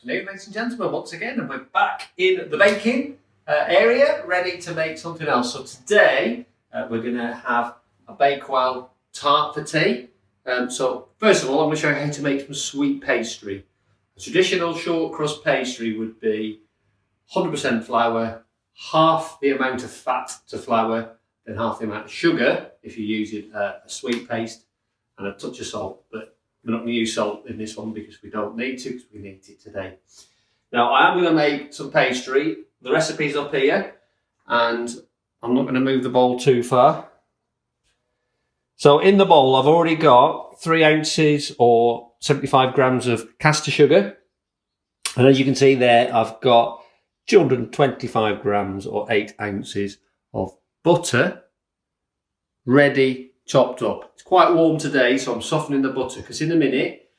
Afternoon, ladies and gentlemen, once again, and we're back in the baking area, ready to make something else. So today we're going to have a bakewell tart for tea. So first of all, I'm going to show you how to make some sweet pastry. A traditional short crust pastry would be 100% flour, half the amount of fat to flour, then half the amount of sugar if you're using a sweet paste, and a touch of salt. But we're not going to use salt in this one because we don't need to, because we need it today. Now I am going to make some pastry. The recipe's up here, and I'm not going to move the bowl too far. So in the bowl I've already got 3 ounces or 75 grams of caster sugar, and as you can see there I've got 225 grams or 8 ounces of butter ready chopped up. It's quite warm today, so I'm softening the butter because in a minute,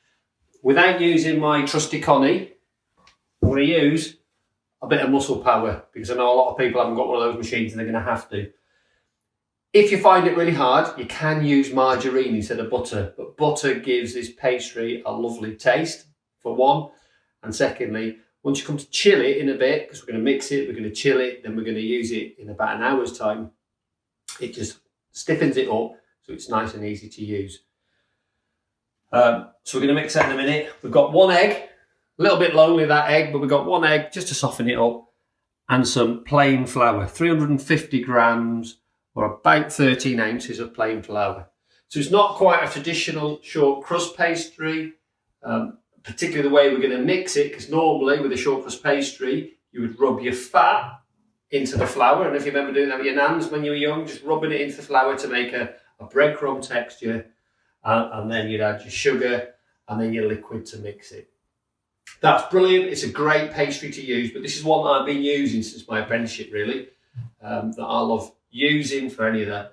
without using my trusty Connie, I'm going to use a bit of muscle power because I know a lot of people haven't got one of those machines and they're going to have to. If you find it really hard, you can use margarine instead of butter, but butter gives this pastry a lovely taste, for one, and secondly, once you come to chill it in a bit, because we're going to mix it, we're going to chill it, then we're going to use it in about an hour's time, it just stiffens it up, so it's nice and easy to use. So we're going to mix that in a minute. We've got 1 egg, a little bit lonely that egg, but we've got 1 egg just to soften it up, and some plain flour, 350 grams or about 13 ounces of plain flour. So it's not quite a traditional short crust pastry, particularly the way we're going to mix it, because normally with a short crust pastry, you would rub your fat into the flour, and if you remember doing that with your nans when you were young, just rubbing it into the flour to make a breadcrumb texture, and then you'd add your sugar and then your liquid to mix it. That's brilliant. It's a great pastry to use, but this is one that I've been using since my apprenticeship, really, that I love using for any of the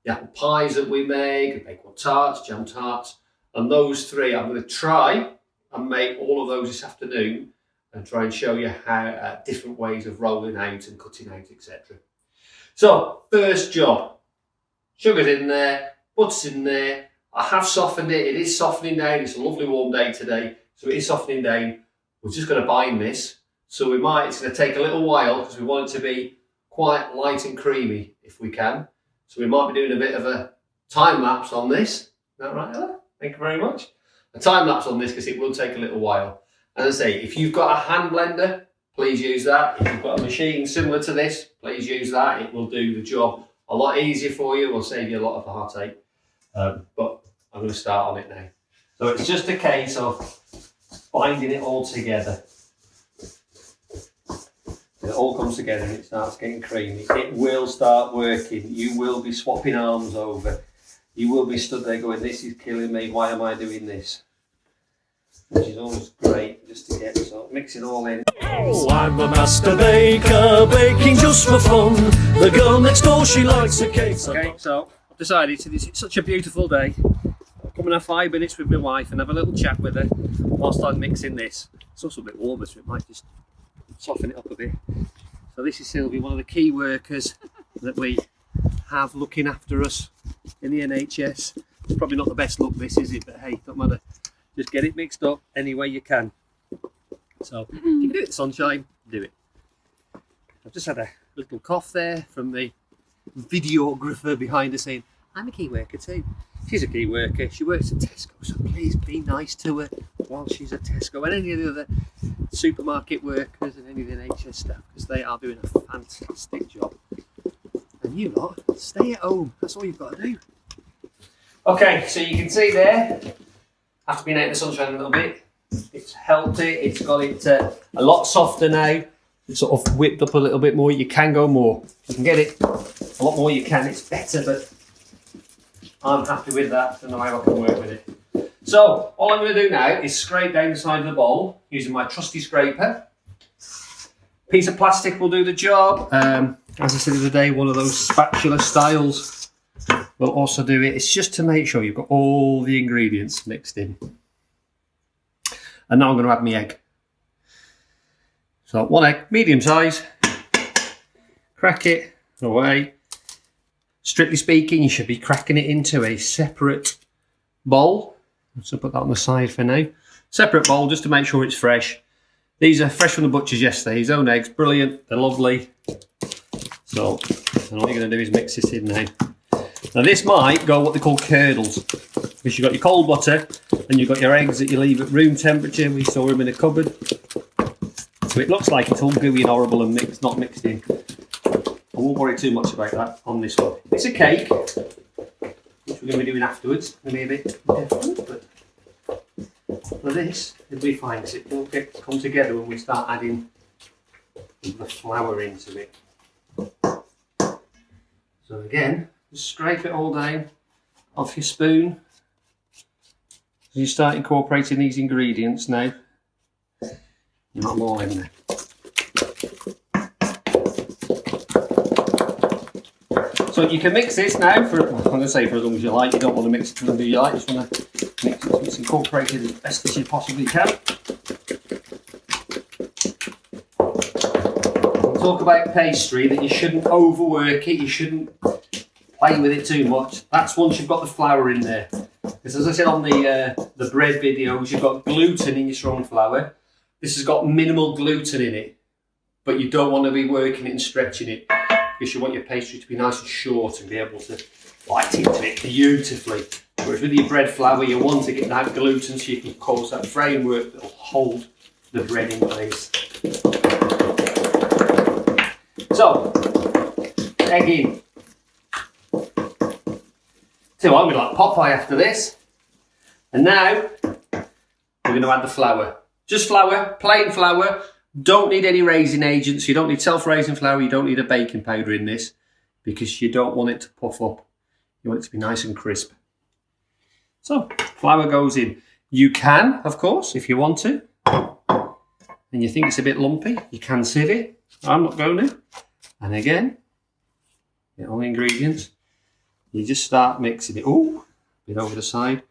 apple pies that we make, bakewell tarts, jam tarts, and those 3 I'm going to try and make all of those this afternoon and try and show you how different ways of rolling out and cutting out, etc. So first job, sugar's in there, butter's in there. I have softened it. It is softening down. It's a lovely warm day today, so it is softening down. We're just going to bind this, so it's going to take a little while because we want it to be quite light and creamy if we can. So we might be doing a bit of a time lapse on this. Is that right, Ella? Thank you very much. A time lapse on this because it will take a little while. As I say, if you've got a hand blender, please use that. If you've got a machine similar to this, please use that. It will do the job a lot easier for you. Will save you a lot of heartache. But I'm going to start on it now. So it's just a case of binding it all together. It all comes together and it starts getting creamy. It will start working. You will be swapping arms over. You will be stood there going, this is killing me, why am I doing this? Which is always great just to get, so mix it all in. Oh, I'm a master baker, baking just for fun. The girl next door, she likes a cake. Okay, so I've decided it's such a beautiful day. I'll come and have 5 minutes with my wife and have a little chat with her whilst I'm mixing this. It's also a bit warmer, so it might just soften it up a bit. So this is Sylvie, one of the key workers that we have looking after us in the NHS. It's probably not the best look this, is it? But hey, don't matter. Just get it mixed up any way you can. So if you can do it in sunshine, do it. I've just had a little cough there from the videographer behind us saying, I'm a key worker too. She's a key worker. She works at Tesco, so please be nice to her while she's at Tesco and any of the other supermarket workers and any of the NHS staff, because they are doing a fantastic job. And you lot, stay at home. That's all you've got to do. Okay, so you can see there, after being out in the sunshine a little bit, it's helped it. It's got it a lot softer now. It's sort of whipped up a little bit more. You can go more. You can get it a lot more. You can. It's better, but I'm happy with that. I know how I can work with it. So all I'm going to do now is scrape down the side of the bowl using my trusty scraper. Piece of plastic will do the job. As I said the other day, one of those spatula styles will also do it. It's just to make sure you've got all the ingredients mixed in. And now I'm going to add my egg. So 1 egg, medium size. Crack it away. Strictly speaking, you should be cracking it into a separate bowl. So put that on the side for now. Separate bowl just to make sure it's fresh. These are fresh from the butcher's yesterday. His own eggs, brilliant. They're lovely. So, and all you're going to do is mix this in now. Now this might go what they call curdles, because you've got your cold butter and you've got your eggs that you leave at room temperature. We store them in a cupboard. So it looks like it's all gooey and horrible and not mixed in. I won't worry too much about that on this one. It's a cake, which we're going to be doing afterwards. It's going to be a bit different, but for this, it'll be fine because it won't come together when we start adding the flour into it. So again, just scrape it all down off your spoon. As you start incorporating these ingredients now, not more in there. So you can mix this now for, I'm going to say for as long as you like. You don't want to mix it for as long as you like. You just want to mix it so it's incorporated as best as you possibly can. We'll talk about pastry, that you shouldn't overwork it. You shouldn't play with it too much. That's once you've got the flour in there. Because as I said on the bread videos, you've got gluten in your strong flour. This has got minimal gluten in it, but you don't want to be working it and stretching it, because you want your pastry to be nice and short and be able to bite into it beautifully. Whereas with your bread flour, you want to get that gluten so you can cause that framework that will hold the bread in place. So, egg in. So I'm going to like Popeye after this. And now, we're going to add the flour. Just flour, plain flour. Don't need any raising agents. You don't need self-raising flour. You don't need a baking powder in this, because you don't want it to puff up. You want it to be nice and crisp. So, flour goes in. You can, of course, if you want to, and you think it's a bit lumpy, you can sieve it. I'm not going to. And again, get all the ingredients. You just start mixing it. Ooh, a bit over the side.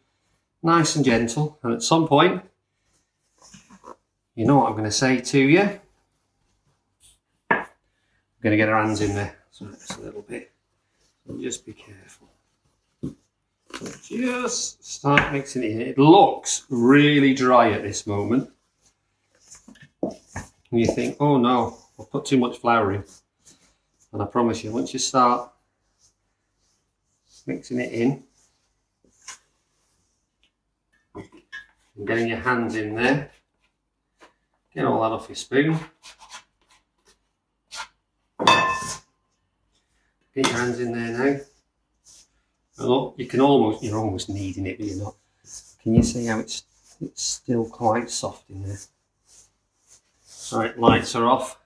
Nice and gentle. And at some point, you know what I'm going to say to you. We're going to get our hands in there. So just a little bit. So just be careful. So just start mixing it in. It looks really dry at this moment. And you think, oh no, I've put too much flour in. And I promise you, once you start mixing it in and getting your hands in there, get all that off your spoon. Get your hands in there now. And look, you're almost kneading it, but you're not. Can you see how it's still quite soft in there? Alright, lights are off.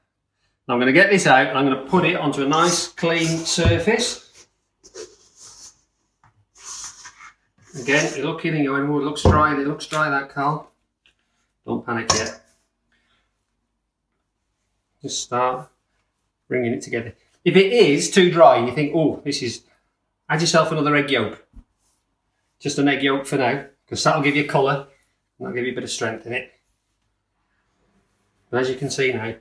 Now I'm going to get this out and I'm going to put it onto a nice clean surface. Again, you're looking and you're going, oh, it looks dry, that, Carl. Don't panic yet. Just start bringing it together. If it is too dry and you think, oh, add yourself another egg yolk. Just an egg yolk for now, because that'll give you colour and that'll give you a bit of strength in it. But as you can see now,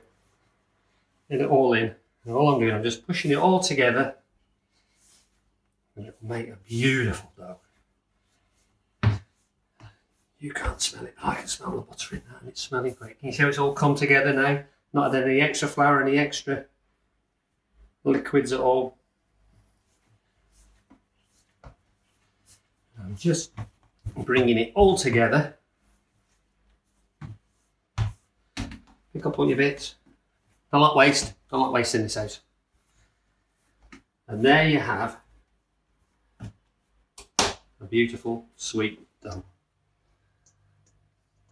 get it all in. And all I'm doing, I'm just pushing it all together. And it'll make a beautiful dough. You can't smell it. I can smell the butter in that, and it's smelling great. Can you see how it's all come together now? Not had any extra flour, any extra liquids at all. I'm just bringing it all together. Pick up all your bits. Don't like waste. Don't like wasting this out. And there you have a beautiful sweet dough.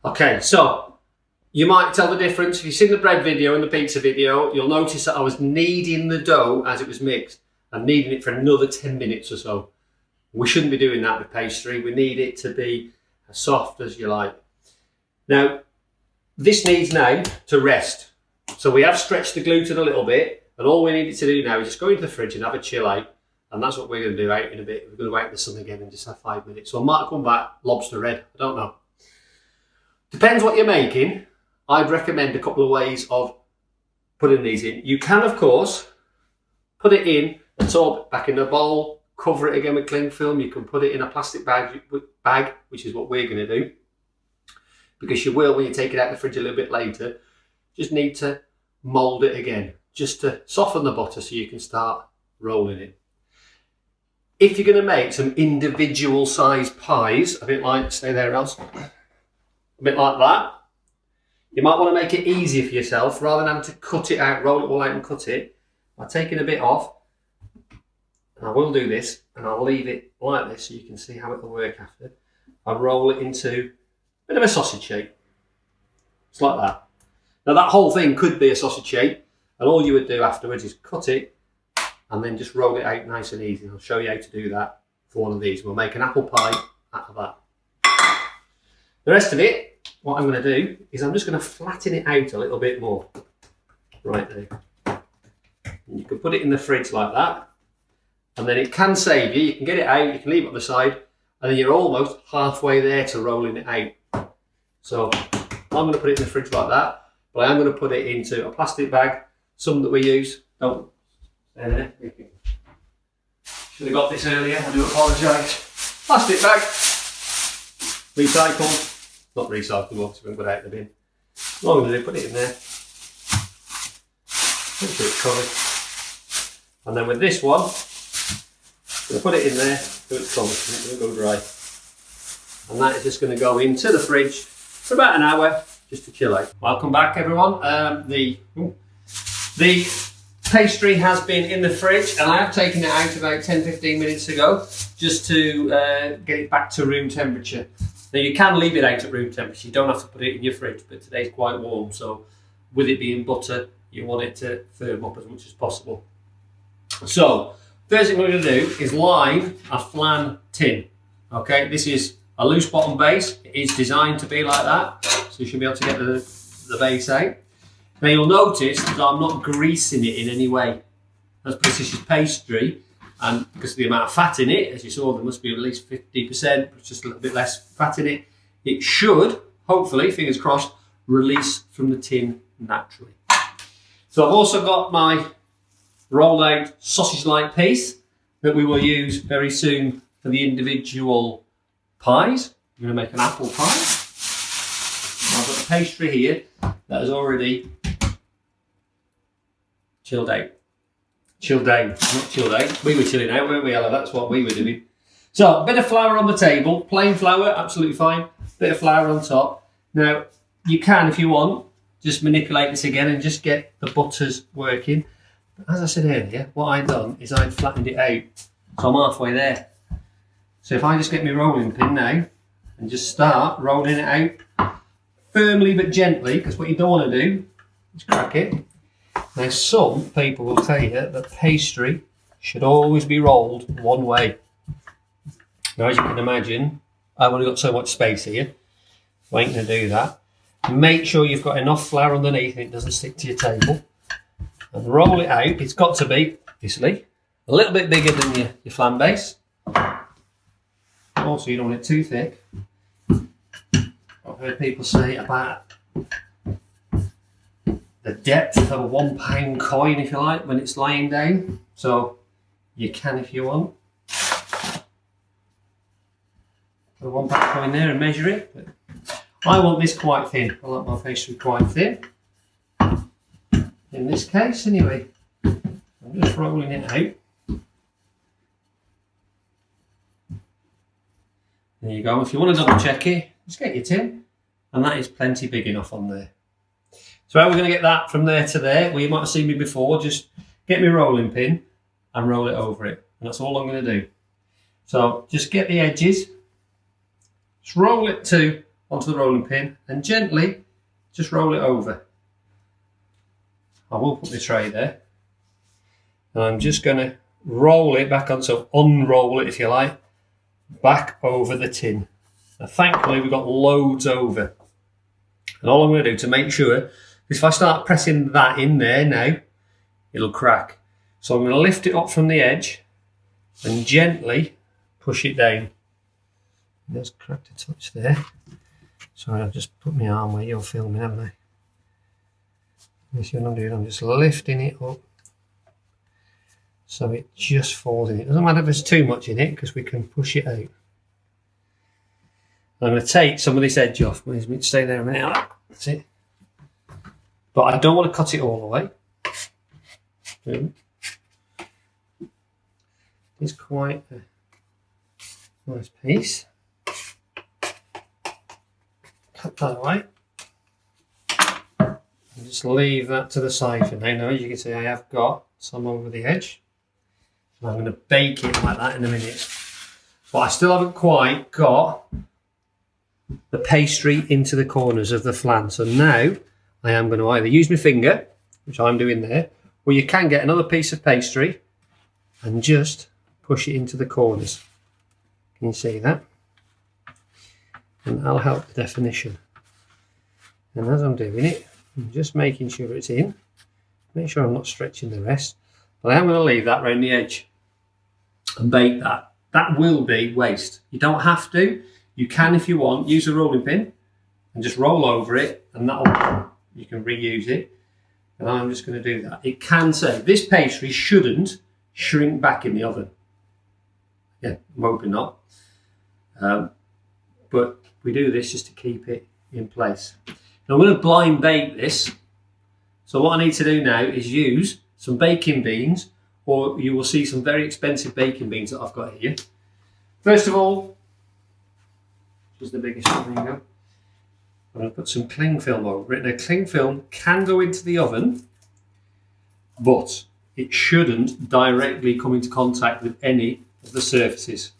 Okay, so you might tell the difference. If you've seen the bread video and the pizza video, you'll notice that I was kneading the dough as it was mixed. I'm kneading it for another 10 minutes or so. We shouldn't be doing that with pastry. We need it to be as soft as you like. Now, this needs now to rest. So we have stretched the gluten a little bit, and all we need it to do now is just go into the fridge and have a chill out. And that's what we're going to do out in a bit. We're going to wait in the sun again and just have 5 minutes. So I might come back lobster red. I don't know. Depends what you're making. I'd recommend a couple of ways of putting these in. You can, of course, put it in a tub, back in a bowl, cover it again with cling film. You can put it in a plastic bag, which is what we're going to do. Because you will, when you take it out of the fridge a little bit later, just need to mould it again, just to soften the butter so you can start rolling it. If you're going to make some individual sized pies, a bit like, stay there else, a bit like that, you might want to make it easier for yourself rather than having to cut it out, roll it all out and cut it. By taking a bit off, and I will do this, and I'll leave it like this so you can see how it will work after. I roll it into a bit of a sausage shape. It's like that. Now that whole thing could be a sausage shape, and all you would do afterwards is cut it and then just roll it out nice and easy. I'll show you how to do that for one of these. We'll make an apple pie out of that. The rest of it, what I'm going to do is I'm just going to flatten it out a little bit more. Right there. And you can put it in the fridge like that, and then it can save you. You can get it out, you can leave it on the side, and then you're almost halfway there to rolling it out. So I'm going to put it in the fridge like that, but I am going to put it into a plastic bag, some that we use. Don't stay there. Should have got this earlier, I do apologise. Plastic bag, recycled. Not recyclable, because we haven't got it out of the bin. All I'm going to do, put it in there. Make sure it's covered. And then with this one, I'm going to put it in there so it's covered, and it will go dry. And that is just going to go into the fridge for about an hour, just to chill out. Welcome back, everyone. The pastry has been in the fridge, and I have taken it out about 10-15 minutes ago, just to get it back to room temperature. Now you can leave it out at room temperature, you don't have to put it in your fridge, but today's quite warm, so with it being butter, you want it to firm up as much as possible. So, first thing we're going to do is line a flan tin. Okay, this is a loose bottom base, it is designed to be like that, so you should be able to get the base out. Now you'll notice that I'm not greasing it in any way. That's because this is pastry, and because of the amount of fat in it, as you saw, there must be at least 50%, but just a little bit less fat in it. It should, hopefully, fingers crossed, release from the tin naturally. So I've also got my rolled out sausage-like piece that we will use very soon for the individual pies. I'm going to make an apple pie. I've got the pastry here that is already chilled out. Chilled down, not chilled out. We were chilling out, weren't we, Ella? That's what we were doing. So, a bit of flour on the table, plain flour, absolutely fine. Bit of flour on top. Now, you can, if you want, just manipulate this again and just get the butters working. But as I said earlier, what I've done is I've flattened it out, so I'm halfway there. So if I just get my rolling pin now and just start rolling it out firmly but gently, because what you don't want to do is crack it. Now some people will tell you that pastry should always be rolled one way. Now as you can imagine, I've only got so much space here, so I ain't going to do that. Make sure you've got enough flour underneath and it doesn't stick to your table. And roll it out. It's got to be, obviously, a little bit bigger than your flan base. Also, you don't want it too thick. I've heard people say about the depth of a £1 coin, if you like, when it's lying down. So you can if you want. Put a £1 coin there and measure it. But I want this quite thin. I like my pastry quite thin. In this case, anyway. I'm just rolling it out. There you go. If you want to double check it, just get your tin. And that is plenty big enough on there. So how are we going to get that from there to there? Well, you might have seen me before. Just get my rolling pin and roll it over it. And that's all I'm going to do. So just get the edges. Just roll it onto the rolling pin and gently just roll it over. I will put the tray there. And I'm just going to roll it back on, so unroll it if you like, back over the tin. Now thankfully we've got loads over. And all I'm going to do to make sure, if I start pressing that in there now, it'll crack. So I'm going to lift it up from the edge and gently push it down. There's cracked a touch there. Sorry, I've just put my arm where you're filming, haven't I? You see what I'm doing? I'm just lifting it up so it just falls in. It doesn't matter if there's too much in it because we can push it out. I'm going to take some of this edge off. Stay there a minute. That's it. but I don't want to cut it all the way. It's quite a nice piece. Cut that away. And just leave that to the side for now. Now, as you can see, I have got some over the edge. And I'm going to bake it like that in a minute. But I still haven't quite got the pastry into the corners of the flan. So now I am going to either use my finger, which I'm doing there, or you can get another piece of pastry and just push it into the corners. Can you see that? And that'll help the definition. And as I'm doing it, I'm just making sure it's in. Make sure I'm not stretching the rest. But I am going to leave that around the edge and bake that. That will be waste. You don't have to. You can, if you want, use a rolling pin and just roll over it, and you can reuse it. And I'm just going to do that. It can say this pastry shouldn't shrink back in the oven. Yeah, I'm hoping not. But we do this just to keep it in place. Now I'm going to blind bake this. So what I need to do now is use some baking beans, or you will see some very expensive baking beans that I've got here. First of all, which is the biggest one, there you go. I'm going to put some cling film over it. Now cling film can go into the oven, but it shouldn't directly come into contact with any of the surfaces.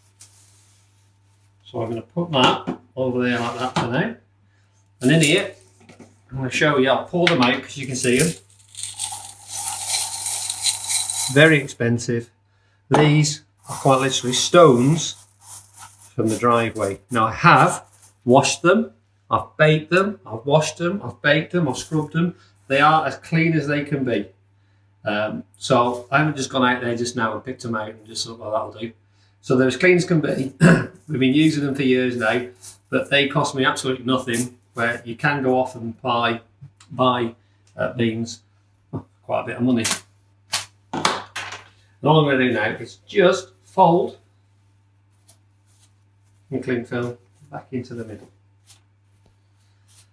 So I'm going to put that over there like that for now. And in here, I'm going to show you, I'll pour them out because you can see them. Very expensive. These are quite literally stones from the driveway. Now I have washed them, I've baked them, I've washed them, I've baked them, I've scrubbed them. They are as clean as they can be. So I haven't just gone out there just now and picked them out and just thought, well, that'll do. So they're as clean as can be. We've been using them for years now, but they cost me absolutely nothing, where you can go off and buy beans, quite a bit of money. And all I'm going to do now is just fold and cling film back into the middle.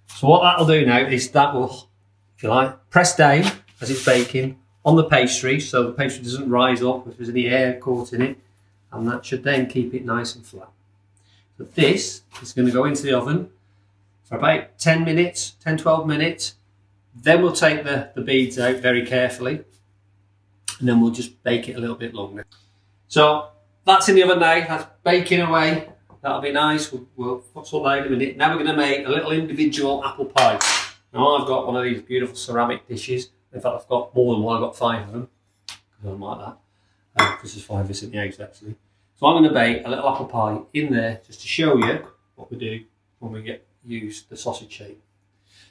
So what that'll do now is that will, if you like, press down as it's baking on the pastry, so the pastry doesn't rise up if there's any air caught in it, and that should then keep it nice and flat. So this is going to go into the oven for about 10 minutes, 10-12 minutes. Then we'll take the beads out very carefully, and then we'll just bake it a little bit longer. So that's in the oven now, that's baking away. That'll be nice. We'll put all that in a minute. Now we're going to make a little individual apple pie. Now I've got one of these beautiful ceramic dishes. In fact, I've got more than one. I've got 5 of them, because I'm like that. This is 5 of us in the house actually. So I'm going to bake a little apple pie in there just to show you what we do when we use the sausage shape.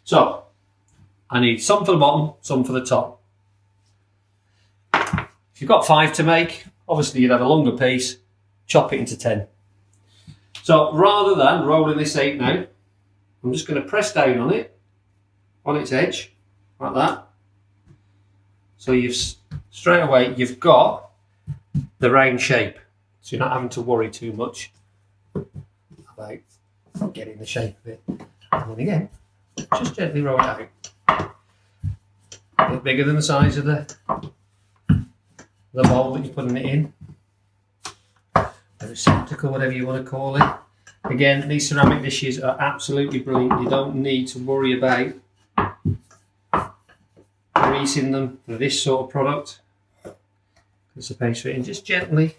So I need some for the bottom, some for the top. If you've got 5 to make, obviously you'd have a longer piece, chop it into 10. So rather than rolling this out now, I'm just going to press down on it, on its edge, like that. So straight away you've got the round shape. So you're not having to worry too much about getting the shape of it. And then again, just gently roll it out. A bit bigger than the size of the bowl that you're putting it in. A receptacle, whatever you want to call it. Again, these ceramic dishes are absolutely brilliant. You don't need to worry about greasing them for this sort of product. It's a pastry, and just gently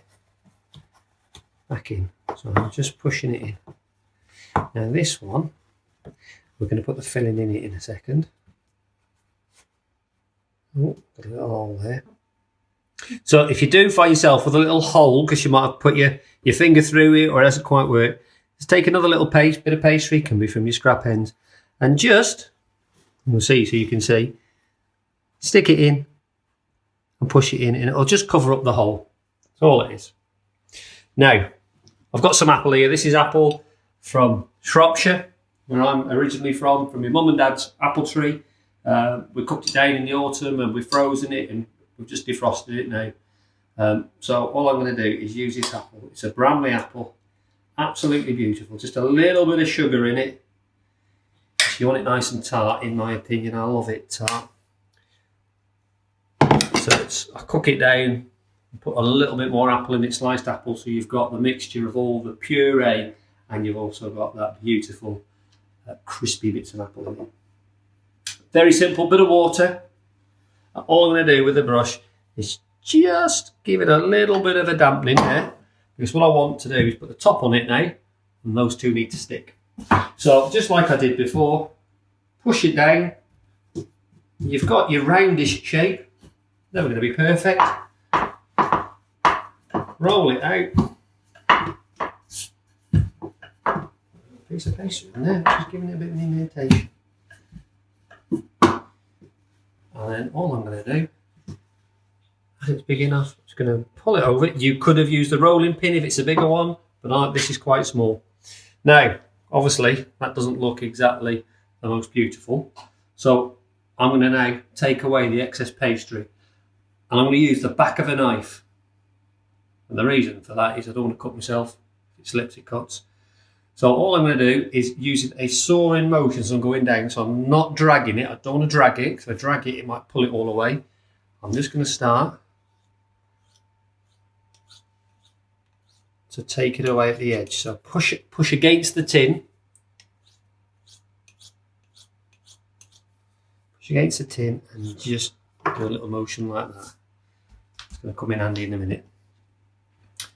back in. So I'm just pushing it in. Now this one, we're going to put the filling in it in a second. Oh, got a little hole there. So if you do find yourself with a little hole, because you might have put your finger through it or it hasn't quite worked, just take another little bit of pastry, can be from your scrap ends, and just, we'll see so you can see, stick it in and push it in, and it'll just cover up the hole. That's all it is. Now, I've got some apple here. This is apple from Shropshire, where I'm originally from my mum and dad's apple tree. We cooked it down in the autumn and we've frozen it, and we've just defrosted it now. So all I'm going to do is use this apple. It's a Bramley apple, absolutely beautiful. Just a little bit of sugar in it. If you want it nice and tart, in my opinion, I love it tart. So I cook it down, put a little bit more apple in it, sliced apple, so you've got the mixture of all the puree and you've also got that beautiful crispy bits of apple in it. Very simple, bit of water. All I'm going to do with the brush is just give it a little bit of a dampening there, because what I want to do is put the top on it now, and those two need to stick. So just like I did before, push it down. You've got your roundish shape. Never going to be perfect. Roll it out. Piece of pastry in there, just giving it a bit of an indentation. And then all I'm going to do, if it's big enough, I'm just going to pull it over. You could have used a rolling pin if it's a bigger one, but this is quite small. Now, obviously, that doesn't look exactly the most beautiful. So I'm going to now take away the excess pastry, and I'm going to use the back of a knife. And the reason for that is I don't want to cut myself. If it slips, it cuts. So all I'm going to do is using a sawing motion, so I'm going down, so I'm not dragging it. I don't want to drag it, because if I drag it, it might pull it all away. I'm just going to start to take it away at the edge. So push against the tin. Push against the tin and just do a little motion like that. It's going to come in handy in a minute.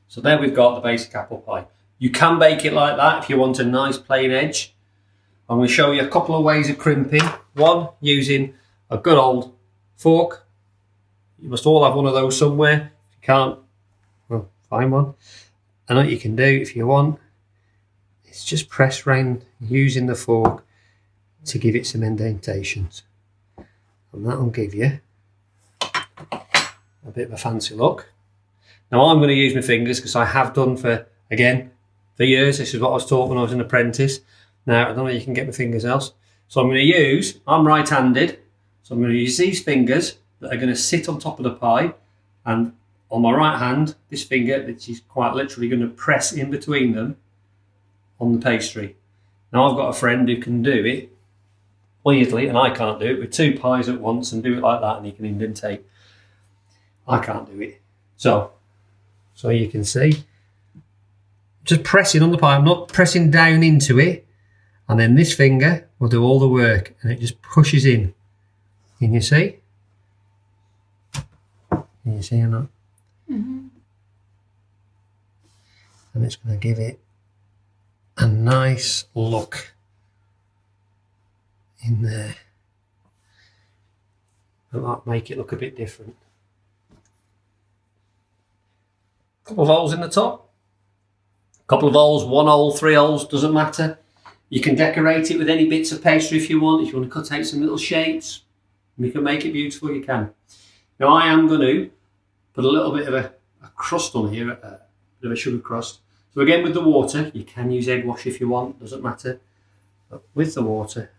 So there we've got the basic apple pie. You can bake it like that if you want a nice plain edge. I'm going to show you a couple of ways of crimping. One, using a good old fork. You must all have one of those somewhere. If you can't, well, find one. And what you can do if you want is just press round using the fork to give it some indentations. And that will give you a bit of a fancy look. Now I'm going to use my fingers, because I have done for years. This is what I was taught when I was an apprentice. Now, I don't know if you can get my fingers else. So I'm going to use, I'm right-handed, so I'm going to use these fingers that are going to sit on top of the pie, and on my right hand, this finger, which is quite literally going to press in between them on the pastry. Now I've got a friend who can do it, weirdly, and I can't do it, with two pies at once and do it like that, and he can indentate. I can't do it. So you can see, just pressing on the pie. I'm not pressing down into it, and then this finger will do all the work, and it just pushes in. Can you see? Can you see or not? Mm-hmm. And it's going to give it a nice look in there. That might make it look a bit different. A couple of holes in the top. A couple of holes, 1 hole, 3 holes, doesn't matter. You can decorate it with any bits of pastry if you want. If you want to cut out some little shapes, you can make it beautiful, you can. Now I am going to put a little bit of a crust on here, a bit of a sugar crust. So again, with the water, you can use egg wash if you want, doesn't matter. But with the water,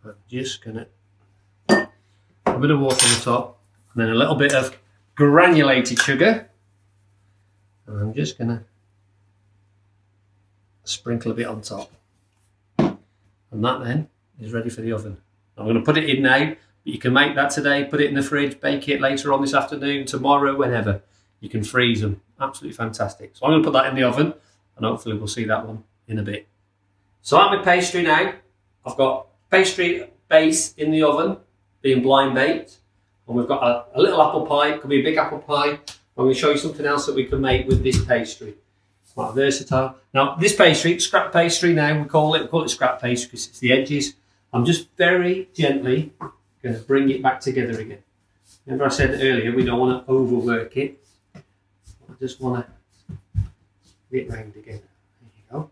I'm just going to put a bit of water on the top, and then a little bit of granulated sugar. And I'm just going to sprinkle a bit on top. And that then is ready for the oven. I'm going to put it in now, but you can make that today, put it in the fridge, bake it later on this afternoon, tomorrow, whenever. You can freeze them. Absolutely fantastic. So I'm going to put that in the oven, and hopefully we'll see that one in a bit. So I'm with pastry now. I've got pastry base in the oven, being blind baked. And we've got a little apple pie. It could be a big apple pie. I'm going to show you something else that we can make with this pastry. It's quite versatile. Now, this pastry, scrap pastry now, we call it scrap pastry because it's the edges. I'm just very gently going to bring it back together again. Remember I said earlier, we don't want to overwork it. I just want to get it round again. There you go.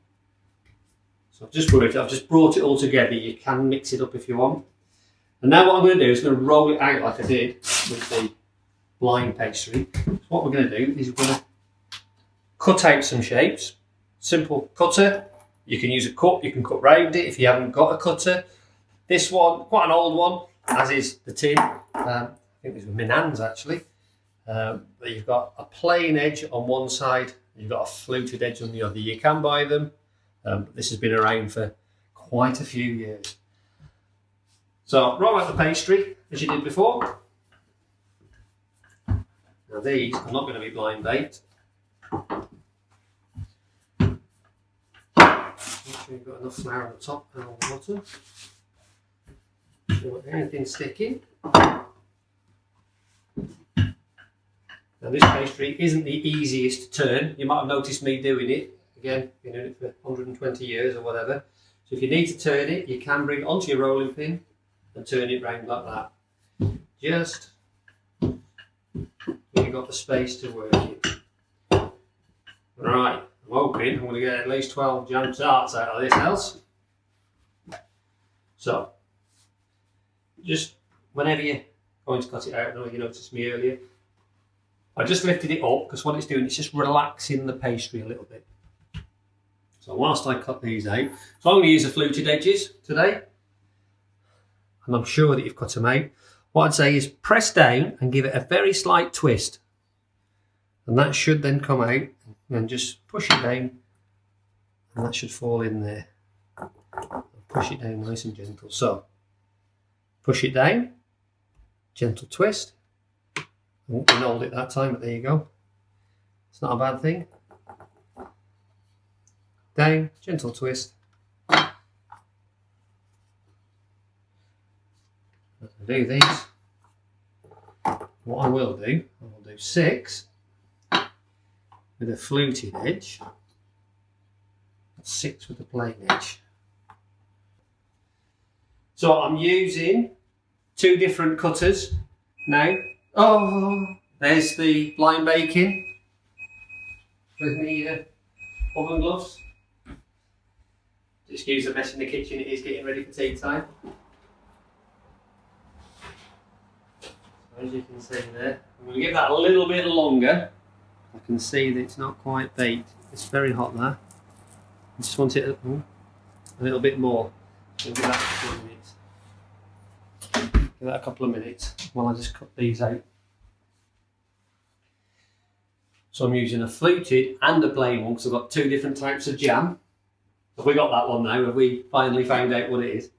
So I've just brought it all together. You can mix it up if you want. And now what I'm going to do is going to roll it out like I did with the blind pastry. So what we're going to do is we're going to cut out some shapes. Simple cutter. You can use a cup, you can cut round it if you haven't got a cutter. This one, quite an old one, as is the tin. I think these were Minans actually. But you've got a plain edge on one side, you've got a fluted edge on the other. You can buy them. This has been around for quite a few years. So roll out the pastry as you did before. Now these are not going to be blind baked. Make sure you've got enough flour on the top and on the bottom. Don't want anything sticking. Now this pastry isn't the easiest to turn. You might have noticed me doing it. Again, been doing it for 120 years or whatever. So if you need to turn it, you can bring it onto your rolling pin and turn it round like that. Just when you've got the space to work it. Right, I'm hoping I'm going to get at least 12 jam tarts out of this else. So, just whenever you're going to cut it out, I know you noticed me earlier, I just lifted it up because what it's doing is just relaxing the pastry a little bit. So whilst I cut these out, so I'm going to use the fluted edges today, and I'm sure that you've cut them out. What I'd say is press down and give it a very slight twist, and that should then come out, and just push it down, and that should fall in there. Push it down nice and gentle. So push it down, gentle twist. Oh, I nailed it that time, but there you go. It's not a bad thing. Down, gentle twist. As I do these, what I will do 6 with a fluted edge, 6 with a plain edge. So I'm using 2 different cutters now. Oh, there's the blind baking with me oven gloves. Excuse the mess in the kitchen, it is getting ready for tea time. So as you can see there, I'm going to give that a little bit longer. I can see that it's not quite baked. It's very hot there. I just want it a little bit more. So give that a couple of minutes. Give that a couple of minutes while I just cut these out. So I'm using a fluted and a plain one because I've got 2 different types of jam. Have we got that one now? Have we finally found out what it is?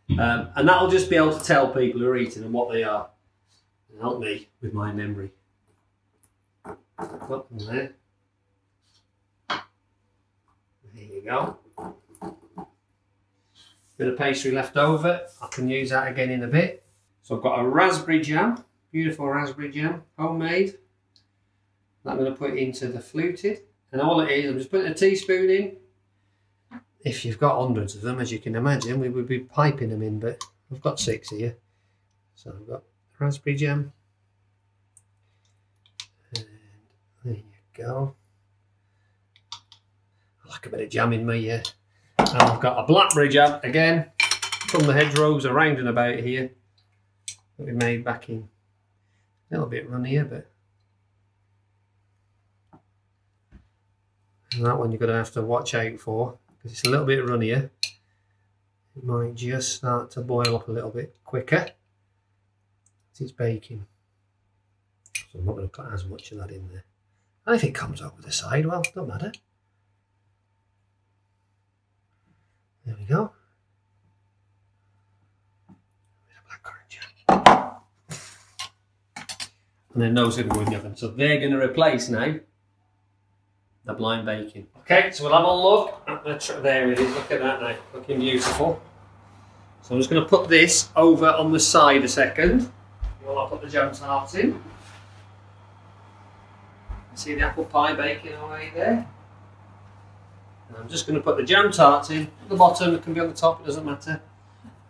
And that'll just be able to tell people who are eating them what they are. And help me with my memory. Put them there. There you go. Bit of pastry left over. I can use that again in a bit. So I've got a raspberry jam. Beautiful raspberry jam. Homemade. That I'm going to put into the fluted. And all it is, I'm just putting a teaspoon in. If you've got hundreds of them, as you can imagine, we would be piping them in, but I've got 6 here. So I've got raspberry jam. And there you go. I like a bit of jam in me, yeah. And I've got a blackberry jam, again, from the hedgerows around and about here. That we made back in, a little bit runnier, but and that one you're going to have to watch out for. Because it's a little bit runnier, it might just start to boil up a little bit quicker as it's baking. So I'm not going to put as much of that in there. And if it comes over the side, well, don't matter. There we go. Bit of blackcurrant jam. And then those are going to go in the oven. So they're going to replace now the blind baking. Okay, so we'll have a look at the there it is, look at that now, looking beautiful. So I'm just going to put this over on the side a second while I put the jam tarts in. See the apple pie baking away there. And I'm just going to put the jam tarts in at the bottom, it can be on the top, it doesn't matter.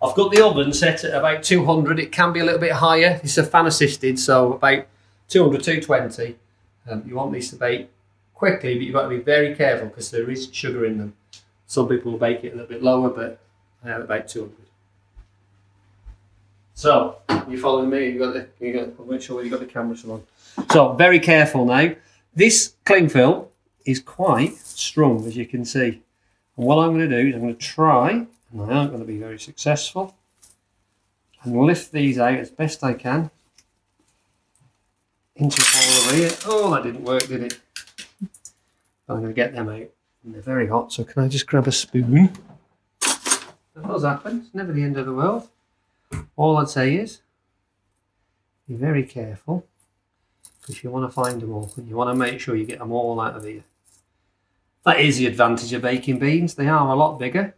I've got the oven set at about 200, it can be a little bit higher, it's a fan assisted, so about 200, 220. You want these to bake quickly, but you've got to be very careful because there is sugar in them. Some people will bake it a little bit lower, but I have about 200. So, you following me? I'll make sure you've got the camera still on. So, very careful now. This cling film is quite strong, as you can see. And what I'm going to do is I'm going to try, and I aren't going to be very successful, and lift these out as best I can into the bowl over here. Oh, that didn't work, did it? I'm going to get them out, and they're very hot, so can I just grab a spoon? That does happen. It's never the end of the world. All I'd say is be very careful, because you want to find them all and you want to make sure you get them all out of here. That is the advantage of baking beans. They are a lot bigger.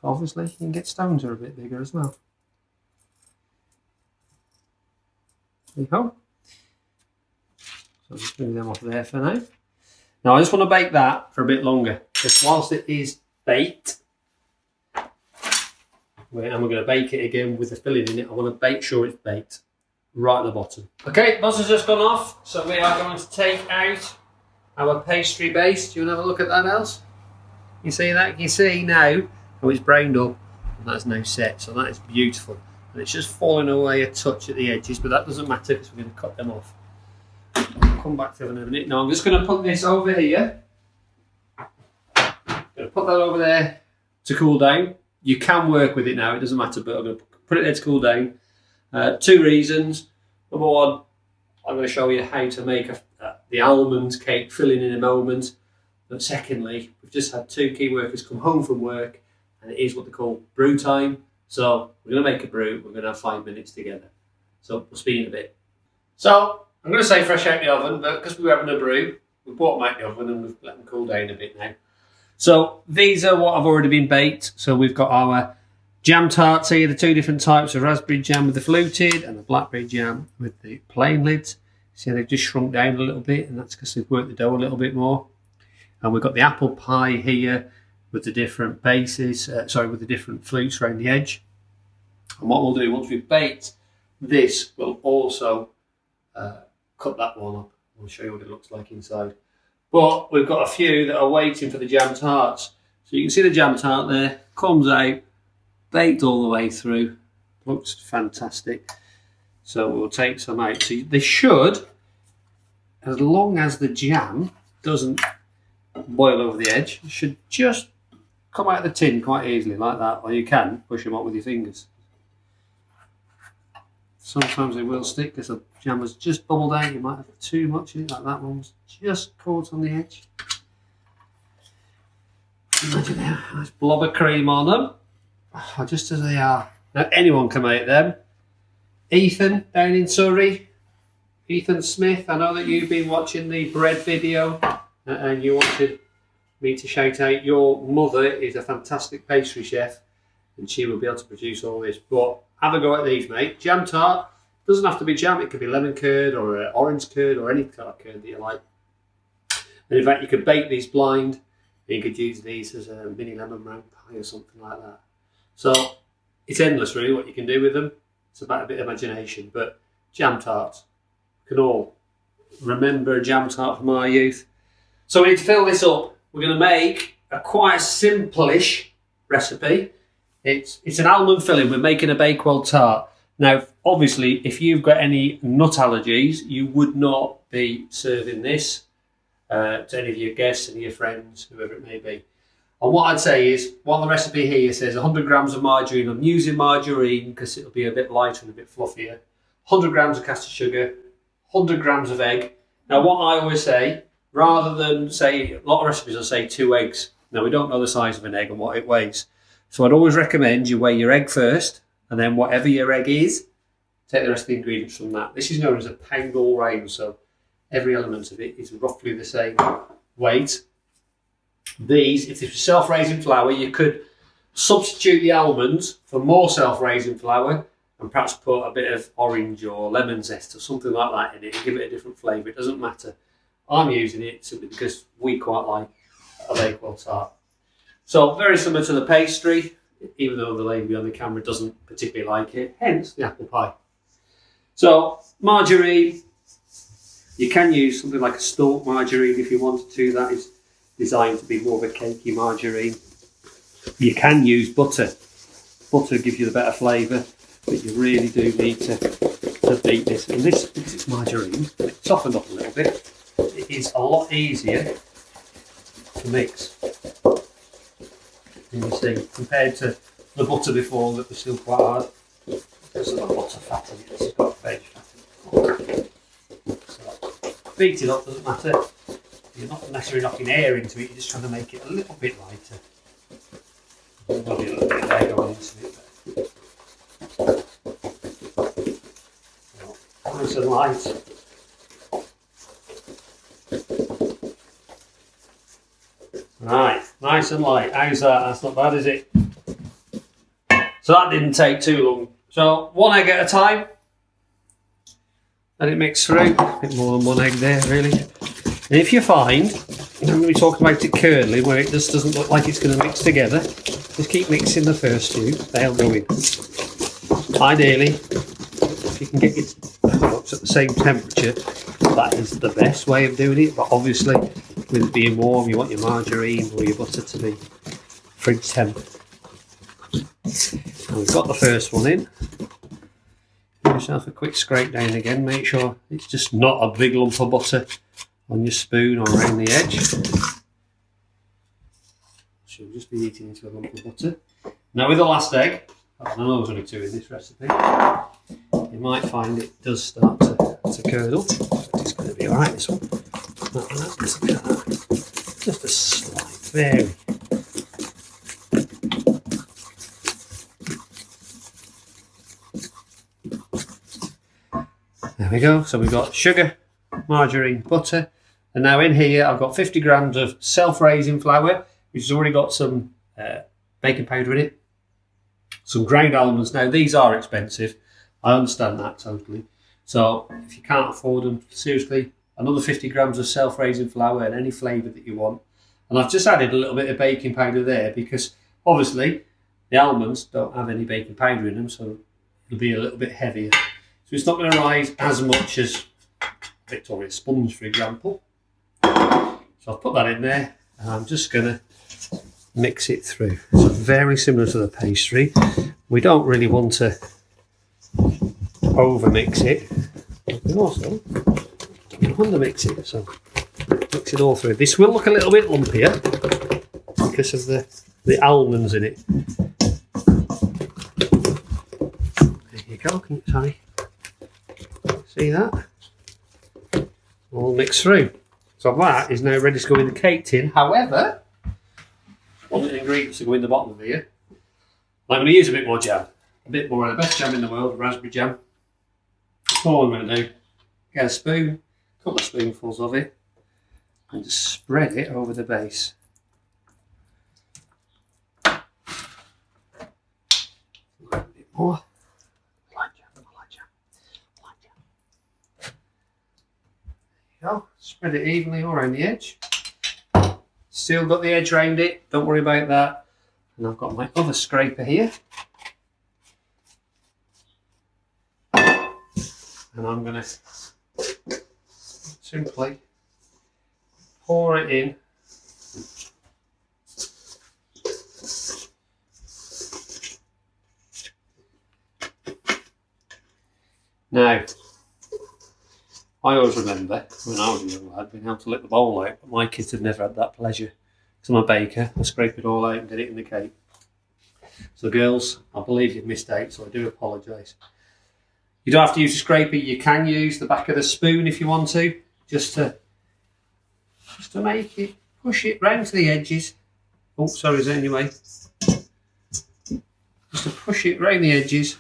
Obviously, you can get stones that are a bit bigger as well. There you go. So I'll just move them off there for now. Now I just want to bake that for a bit longer, because whilst it is baked, and we're going to bake it again with the filling in it, I want to make sure it's baked right at the bottom. Okay, buzzer's just gone off, so we are going to take out our pastry base. Do you want to have a look at that, Els? You see that? You see now how it's browned up, and that's now set, so that is beautiful. And it's just falling away a touch at the edges, but that doesn't matter because we're going to cut them off. I'll come back to it in a minute. Now I'm just going to put this over here. I'm going to put that over there to cool down. You can work with it now, it doesn't matter, but I'm going to put it there to cool down. 2 reasons. Number one, I'm going to show you how to make the almond cake filling in a moment. But secondly, we've just had 2 key workers come home from work, and it is what they call brew time. So we're going to make a brew, we're going to have 5 minutes together. So we'll speed in a bit. So I'm going to say fresh out the oven, but because we were having a brew, we brought them out the oven and we've let them cool down a bit now. So these are what have already been baked. So we've got our jam tarts here, the 2 different types of raspberry jam with the fluted and the blackberry jam with the plain lids. See, they've just shrunk down a little bit, and that's because they've worked the dough a little bit more. And we've got the apple pie here with the different bases, with the different flutes around the edge. And what we'll do, once we've baked this, we'll also cut that one up. I'll show you what it looks like inside. But we've got a few that are waiting for the jam tarts. So you can see the jam tart there, comes out, baked all the way through. Looks fantastic. So we'll take some out. So they should, as long as the jam doesn't boil over the edge, should just come out of the tin quite easily like that, or you can push them up with your fingers. Sometimes they will stick because the jam has just bubbled out. You might have too much in it, like that one's just caught on the edge. Imagine a nice blob of cream on them, just as they are. Now anyone can make them. Ethan down in Surrey, Ethan Smith, I know that you've been watching the bread video and you wanted me to shout out your mother is a fantastic pastry chef and she will be able to produce all this. But have a go at these, mate. Jam tart doesn't have to be jam, it could be lemon curd or orange curd or any kind of curd that you like. And in fact, you could bake these blind, and you could use these as a mini lemon meringue pie or something like that. So it's endless really what you can do with them. It's about a bit of imagination, but jam tarts, we can all remember a jam tart from our youth. So we need to fill this up. We're going to make a quite simple-ish recipe. It's an almond filling. We're making a bakewell tart. Now, obviously, if you've got any nut allergies, you would not be serving this to any of your guests, any of your friends, whoever it may be. And what I'd say is, while the recipe here says 100 grams of margarine, I'm using margarine because it'll be a bit lighter and a bit fluffier. 100 grams of caster sugar, 100 grams of egg. Now, what I always say, rather than say, a lot of recipes will say 2 eggs. Now, we don't know the size of an egg and what it weighs. So I'd always recommend you weigh your egg first, and then whatever your egg is, take the rest of the ingredients from that. This is known as a pound all round, so every element of it is roughly the same weight. These, if this was self-raising flour, you could substitute the almonds for more self-raising flour and perhaps put a bit of orange or lemon zest or something like that in it and give it a different flavour. It doesn't matter. I'm using it simply because we quite like a bakewell tart. So very similar to the pastry, even though the lady on the camera doesn't particularly like it, hence the apple pie. So margarine, you can use something like a stalk margarine if you wanted to. That is designed to be more of a cakey margarine. You can use butter. Butter gives you the better flavour, but you really do need to beat this. And this, because it's margarine, it's softened up a little bit. It is a lot easier to mix. And you see, compared to the butter before that was still quite hard. There's a lot of fat in it. This has got veg fat in it. So beat it up, doesn't matter. You're not necessarily knocking air into it, you're just trying to make it a little bit lighter. Nice and light. Right, nice and light. How's that? That's not bad, is it? So that didn't take too long. So 1 egg at a time. Let it mix through. A bit more than 1 egg there, really. And if you find, I'm going to be talking about it curdling, where it just doesn't look like it's going to mix together, just keep mixing the first few. They'll go in. Ideally, if you can get your products at the same temperature, that is the best way of doing it. But obviously, with it being warm, you want your margarine or your butter to be fridge temp. And we've got the first one in. Give yourself a quick scrape down again. Make sure it's just not a big lump of butter on your spoon or around the edge. She'll just be eating into a lump of butter. Now with the last egg, I know there's only 2 in this recipe, you might find it does start to curdle. It's going to be alright, this one. Just a slight vary. There we go. So we've got sugar, margarine, butter, and now in here I've got 50 grams of self-raising flour, which has already got some baking powder in it, some ground almonds. Now these are expensive, I understand that totally. So if you can't afford them, seriously, another 50 grams of self-raising flour and any flavour that you want. And I've just added a little bit of baking powder there because obviously the almonds don't have any baking powder in them, so it'll be a little bit heavier. So it's not going to rise as much as Victoria sponge, for example. So I've put that in there and I'm just going to mix it through. So very similar to the pastry. We don't really want to over mix it. We can also under mix it. So mix it all through. This will look a little bit lumpier because of the almonds in it. There you go. Sorry. See that? All mixed through. So that is now ready to go in the cake tin. However, one of the ingredients to go in the bottom of here, I'm going to use a bit more jam. A bit more of the best jam in the world, raspberry jam. All I'm going to do, get a spoon, a couple of spoonfuls of it, and just spread it over the base. A little bit more. Spread it evenly all around the edge. Still got the edge round it, don't worry about that. And I've got my other scraper here. And I'm going to simply pour it in. Now, I always remember when I was a young lad being able to lick the bowl out, but my kids have never had that pleasure. So I'm a baker, I scrape it all out and get it in the cake. So girls, I believe you've missed out, so I do apologise. You don't have to use a scraper, you can use the back of the spoon if you want to, just to make it, push it round to the edges. Oh, sorry, is there any way? Just to push it round the edges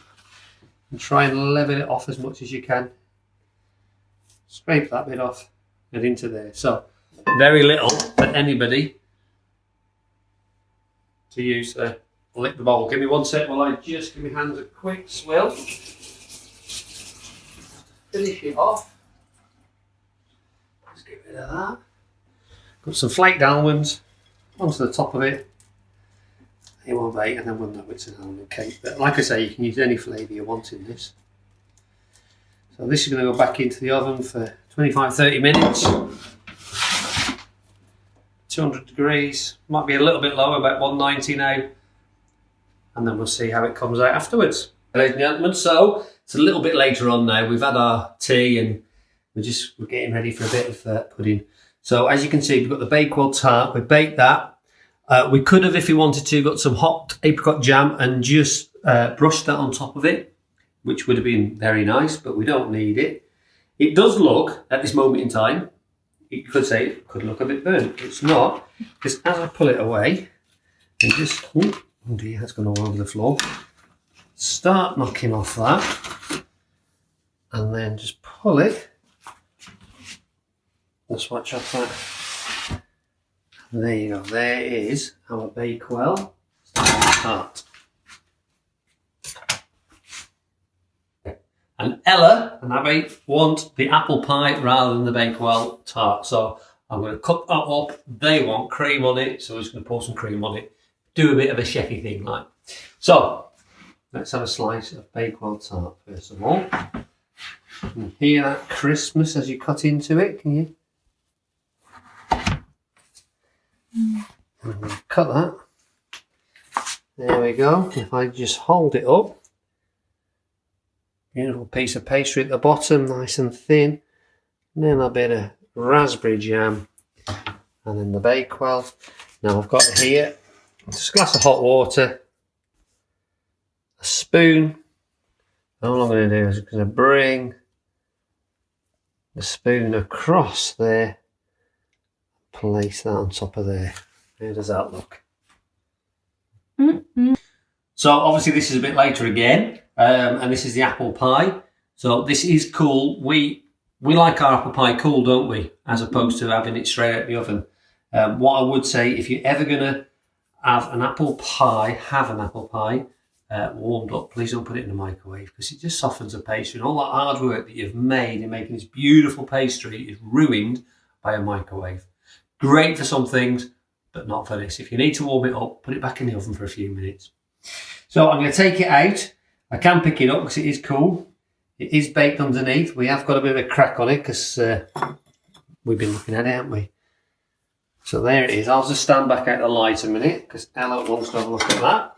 and try and level it off as much as you can. Scrape that bit off and into there. So very little for anybody to use to lick the bowl. Give me 1 sec while I just give my hands a quick swill. Finish it off. Let's get rid of that. Got some flaked almonds onto the top of it. It will bake and then we'll know it's an almond cake. But like I say, you can use any flavour you want in this. So this is going to go back into the oven for 25-30 minutes. 200 degrees, might be a little bit lower, about 190 now. And then we'll see how it comes out afterwards. Ladies and gentlemen, so it's a little bit later on now. We've had our tea and we're getting ready for a bit of pudding. So as you can see, we've got the bakewell tart. We baked that. We could have, if we wanted to, got some hot apricot jam and just brushed that on top of it, which would have been very nice, but we don't need it. It does look, at this moment in time, you could say it could look a bit burnt. It's not, because as I pull it away, and just, oh dear, that's gone all over the floor. Start knocking off that, and then just pull it. Let's watch off that. And there you go. There is our bakewell tart. And Ella and Abby want the apple pie rather than the bakewell tart. So I'm going to cut that up. They want cream on it, so we're just going to pour some cream on it. Do a bit of a chefy thing like. So let's have a slice of bakewell tart first of all. You can hear that crispness as you cut into it, can you? And we'll cut that. There we go. If I just hold it up, beautiful piece of pastry at the bottom, nice and thin. And then a bit of raspberry jam, and then the bakewell. Now I've got here just a glass of hot water, a spoon. And all I'm going to do is I'm going to bring the spoon across there, place that on top of there. How does that look? So obviously this is a bit later again, and this is the apple pie. So this is cool. We like our apple pie cool, don't we? As opposed to having it straight out the oven. What I would say, if you're ever going to have an apple pie, warmed up, please don't put it in the microwave, because it just softens the pastry, and all that hard work that you've made in making this beautiful pastry is ruined by a microwave. Great for some things, but not for this. If you need to warm it up, put it back in the oven for a few minutes. So I'm going to take it out. I can pick it up because it is cool. It is baked underneath. We have got a bit of a crack on it because we've been looking at it, haven't we? So there it is. I'll just stand back out the light a minute because Ella wants to have a look at that.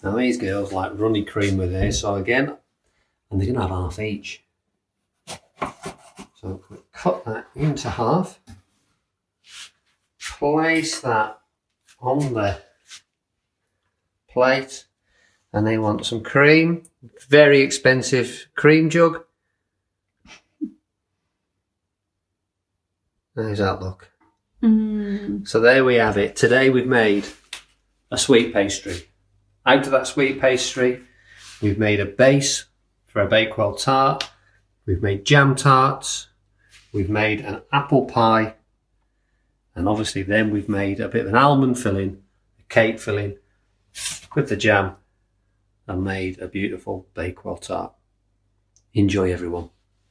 Now these girls like runny cream with theirs, so again, and they're going to have half each. So we'll cut that into half. Place that on the plate, and they want some cream. Very expensive cream jug. How's that look? So there we have it. Today we've made a sweet pastry. Out of that sweet pastry, we've made a base for a bakewell tart. We've made jam tarts. We've made an apple pie. And obviously then we've made a bit of an almond filling, a cake filling with the jam, and made a beautiful bakewell tart. Enjoy, everyone.